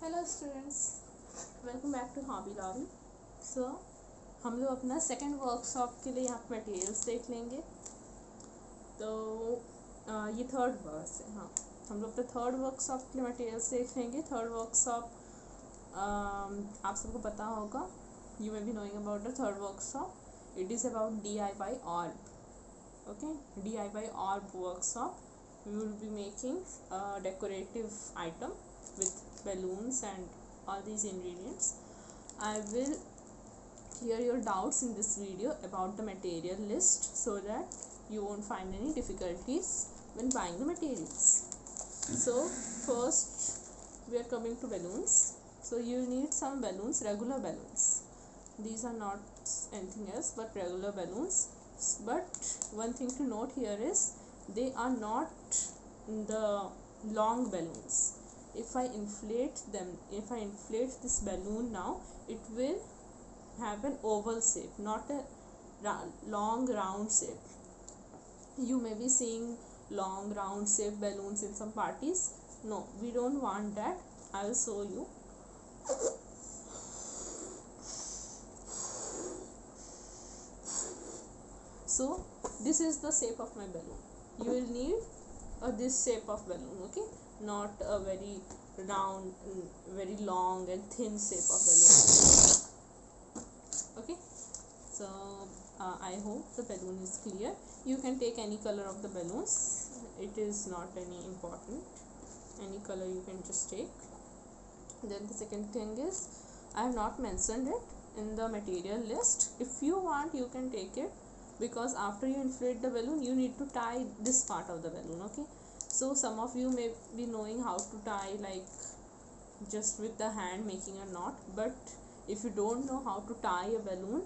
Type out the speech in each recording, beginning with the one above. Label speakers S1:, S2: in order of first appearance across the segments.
S1: Hello students, welcome back to hobby lobby. So हम लोग अपना सेकंड वर्कशॉप के लिए यहाँ पे मटेरियल्स देख लेंगे। तो ये थर्ड वर्क है। हाँ, हम लोग अपने थर्ड वर्कशॉप के लिए मटेरियल्स देख लेंगे। थर्ड वर्कशॉप आप सबको पता होगा, you may be knowing about the third workshop. It is about DIY orb. Okay, DIY orb workshop. We will be making a decorative item with balloons and all these ingredients. I will clear your doubts in this video about the material list so that you won't find any difficulties when buying the materials. So first we are coming to balloons. So you need some balloons, regular balloons. These are not anything else but regular balloons. But one thing to note here is they are not the long balloons. If I inflate this balloon now, it will have an oval shape, not a long round shape. You may be seeing long round shape balloons in some parties. No, we don't want that. I will show you. So this is the shape of my balloon. You will need this shape of balloon, okay, not a very round, very long and thin shape of balloon. Okay, so I hope the balloon is clear. You can take any color of the balloons, it is not any important. Any color you can just take. Then the second thing is, I have not mentioned it in the material list. If you want, you can take it, because after you inflate the balloon you need to tie this part of the balloon. Okay, so some of you may be knowing how to tie, like just with the hand making a knot, but if you don't know how to tie a balloon,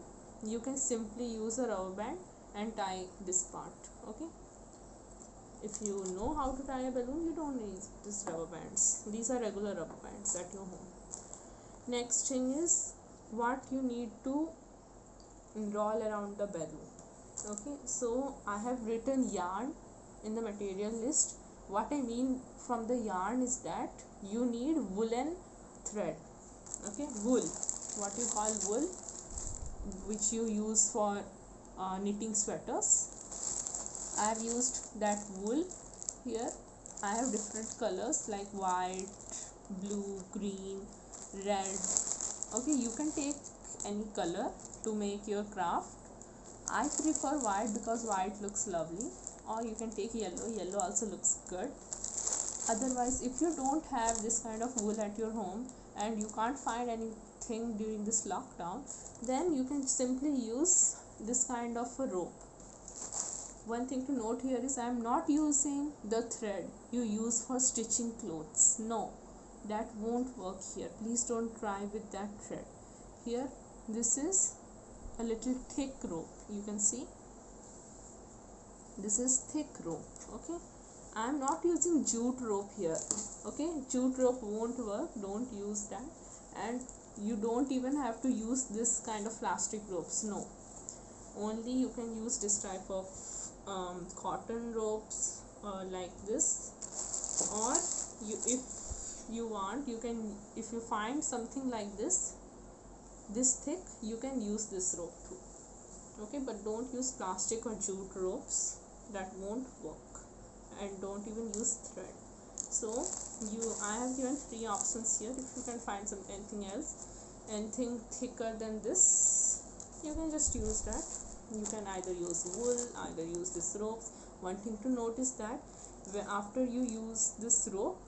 S1: you can simply use a rubber band and tie this part. Okay, if you know how to tie a balloon, you don't need these rubber bands. These are regular rubber bands at your home. Next thing is what you need to roll around the balloon. Okay, so I have written yarn in the material list. What I mean from the yarn is that you need woolen thread. Okay, wool, what you call wool, which you use for knitting sweaters. I have used that wool here. I have different colors like white, blue, green, red. Okay, you can take any color to make your craft. I prefer white because white looks lovely, or you can take yellow. Yellow also looks good. Otherwise, if you don't have this kind of wool at your home and you can't find anything during this lockdown, then you can simply use this kind of a rope. One thing to note here is I am not using the thread you use for stitching clothes. No, that won't work here. Please don't try with that thread. Here, this is a little thick rope. You can see this is thick rope. Okay, I am not using jute rope here. Okay, jute rope won't work. Don't use that. And you don't even have to use this kind of plastic ropes. No, only you can use this type of cotton ropes like this, or if you want, you can, if you find something like this thick, you can use this rope too. Okay, but don't use plastic or jute ropes, that won't work. And don't even use thread. So I have given 3 options here. If you can find anything else, anything thicker than this, you can just use that. You can either use wool, either use this rope. One thing to note is that after you use this rope,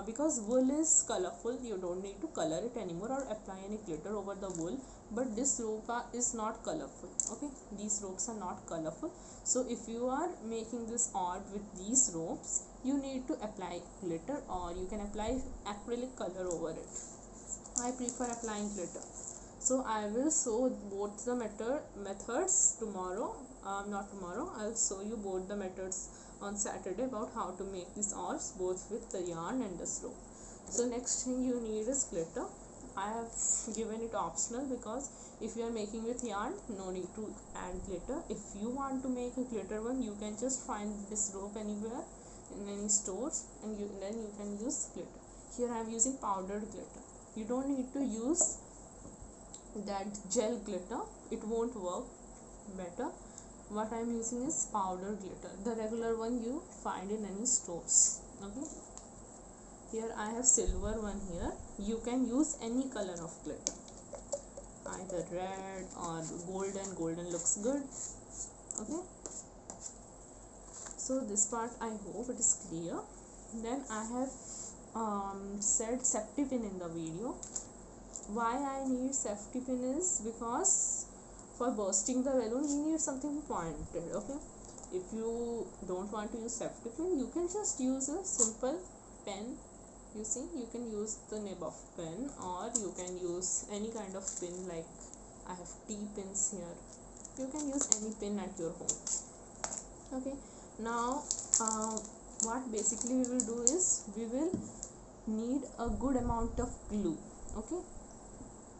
S1: because wool is colorful, you don't need to color it anymore or apply any glitter over the wool. But this rope is not colorful. Okay, these ropes are not colorful. So if you are making this orb with these ropes, you need to apply glitter, or you can apply acrylic color over it. I prefer applying glitter. So I will show both the methods tomorrow. Not tomorrow, I'll show you both the methods on Saturday about how to make these orbs, both with the yarn and this rope. So next thing you need is glitter. I have given it optional because if you are making with yarn, no need to add glitter. If you want to make a glitter one, you can just find this rope anywhere in any stores, and then you can use glitter. Here I am using powdered glitter. You don't need to use that gel glitter, it won't work better. What I am using is powder glitter, the regular one you find in any stores. Okay, here I have silver one here. You can use any color of glitter, either red or golden looks good. Okay, so this part I hope it is clear. Then I have said safety pin in the video. Why I need safety pin is because for bursting the balloon we need something pointed. Okay, if you don't want to use safety pin, you can just use a simple pen. You see, you can use the nib of pen, or you can use any kind of pin, like I have T pins here. You can use any pin at your home. Okay, now what basically we will do is we will need a good amount of glue. Okay,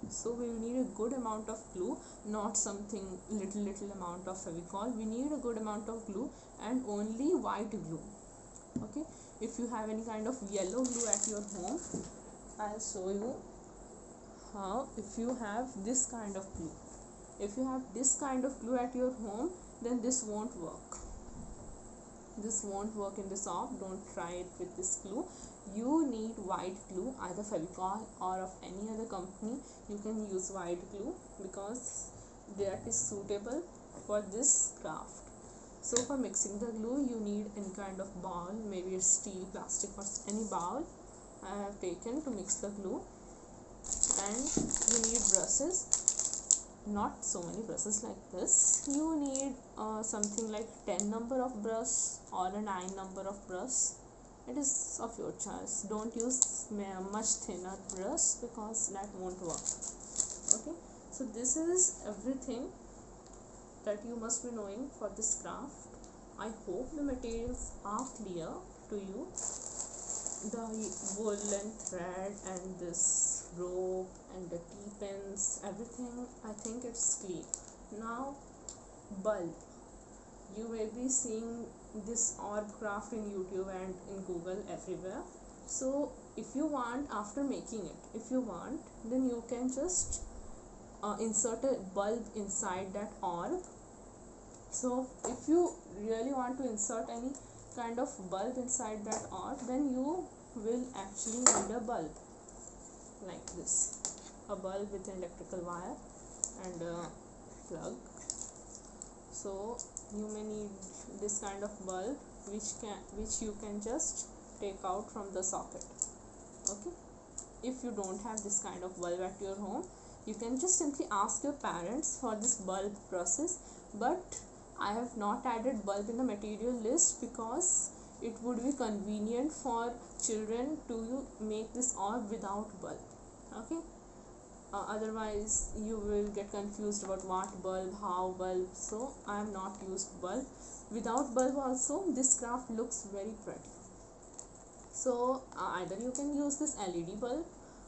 S1: so we will need a good amount of glue, not something little amount of Fevicol. We need a good amount of glue, and only white glue. Okay, if you have any kind of yellow glue at your home, I'll show you how. If you have this kind of glue, if you have this kind of glue at your home, then this won't work. This won't work in this off. Don't try it with this glue. You need white glue, either Fevicol or of any other company. You can use white glue because that is suitable for this craft. So for mixing the glue, you need any kind of bowl, maybe it's steel, plastic, or any bowl I have taken to mix the glue. And you need brushes, not so many brushes like this. You need something like 10 number of brush or a 9 number of brush. It is of your choice. Don't use much thinner brush because that won't work. Okay, so this is everything that you must be knowing for this craft. I hope the materials are clear to you. The woolen thread and this rope and the T-pins, everything, I think it's clear. Now bulb. You may be seeing this orb craft in YouTube and in Google, everywhere. So if you want, after making it, if you want, then you can just insert a bulb inside that orb. So if you really want to insert any kind of bulb inside that orb, then you will actually need a bulb like this, a bulb with an electrical wire and a plug. So you may need this kind of bulb, which you can just take out from the socket. Okay, if you don't have this kind of bulb at your home, you can just simply ask your parents for this bulb process. But I have not added bulb in the material list because it would be convenient for children to make this orb without bulb. Okay, otherwise you will get confused about what bulb, how bulb. So I have not used bulb. Without bulb also this craft looks very pretty. So either you can use this LED bulb,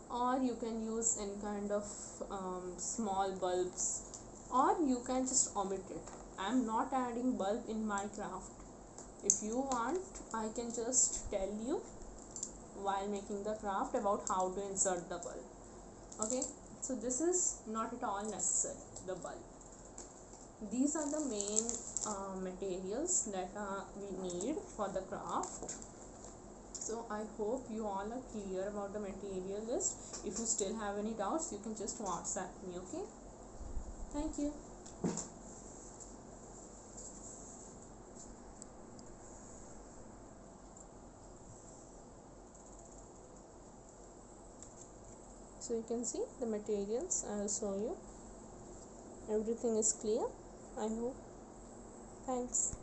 S1: or you can use any kind of small bulbs, or you can just omit it. I am not adding bulb in my craft. If you want, I can just tell you while making the craft about how to insert the bulb. Okay, so this is not at all necessary, the bulb. These are the main materials that we need for the craft. So I hope you all are clear about the material list. If you still have any doubts, you can just WhatsApp me. Okay, thank you. So you can see the materials. I will show you. Everything is clear, I hope. Thanks.